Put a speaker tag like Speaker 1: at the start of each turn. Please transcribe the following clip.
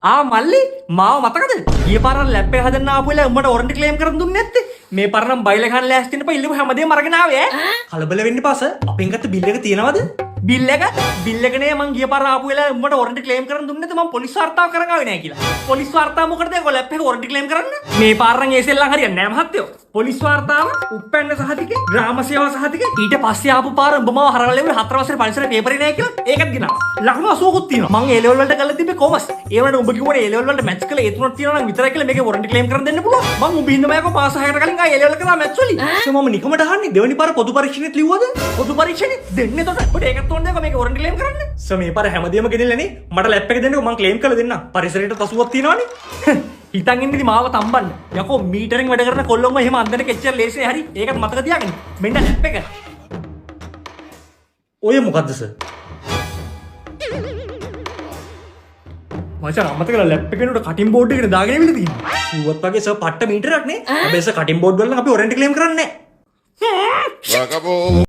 Speaker 1: මල්ලි මාව මතකද ගිය පාර ලැබ් එක හදන්න ආපු වෙලාව උඹට වොරන්ටි ක්ලේම් කරන් දුන්නේ නැත්තේ මේ පාර නම් බයිල ගන්න ලෑස්ති වෙන්න ඉල්ලපු හැමදේම අරගෙන ආවේ කලබල වෙන්න පාස අපෙන් ගත්ත බිල් එක තියෙනවද බිල් එක නේ මං ගිය පාර ආපු වෙලාව උඹට වොරන්ටි ක්ලේම් කරන් දුන්නේ නැත්නම් මං පොලිස් වාර්තාව කරන් ආවේ නැහැ කියලා පොලිස් වාර්තාව මොකටද ඒක ලැබ් එක වොරන්ටි ක්ලේම් කරන්න මේ පාර නම් ඒ සෙල්ලම් හරියන්නේ නැහැ මහත්තයෝ පොලිස් වාර්තාව උප්පැන්න සහතිකේ ග්‍රාම සේවා සහතිකේ ඊට පස්සේ ආපු පාර උඹ මාව හරවලා ඉවර 4 වසරේ පරිසර පේපරේ නැහැ කියලා ඒකත් ගෙනාවා ලකුණු 80කුත් තියෙනවා මං ඒ ලෙවල් වලට කරලා තිබ්බේ කොමස් ඒ වලට උඹ කිව්වනේ ඒ ලෙවල් වලට මැච් කළා ඒ තුනක් තියෙනවා නම් විතරයි කියලා මේකේ වොරන්ටි ක්ලේම් කරන් දෙන්න පුළුවන් මං උඹ ඉන්නමයක පාස් 6කට කලින් ආ ඒ ලෙවල් කරා මැච් වලින් මම නිකමට අහන්නේ දෙවෙනි පාර පොදු පරීක්ෂණෙත් ලිව්වද පොදු පරීක්ෂණෙත් දෙන්නේ එතකොට ඔබට ඒකත් ඕනේ නැහැ මේකේ වොරන්ටි ක්ලේම් කරන්න මේ පාර හැමදේම ගෙනිල්ලානේ මට ලැප් එක දෙන්නකෝ මං ක්ලේම් කරලා දෙන්න පරිසරයට 80ක් තියෙනවනේ හිතන් ඉන්නේ මාව තම්බන්න යකෝ මීටරින් වැඩ කරන කොල්ලොන්ම එහෙම අන්දන කෙච්චර ලේසියි හරි ඒකත් මතක තියාගන්න මෙන්න ලැප් එක ඔය මොකද්ද සර් මචං අමතක කරලා ලැප් එකේ උඩ කටින් බෝඩ් එකේ දාගෙන ඉවිල්ලා තියෙනවා කිව්වත් වගේ සර් පට්ට මීටරයක් නේ හැබැයි සර් කටින් බෝඩ් වල නම් අපි වොරන්ටි ක්ලේම් කරන්නේ නැහැ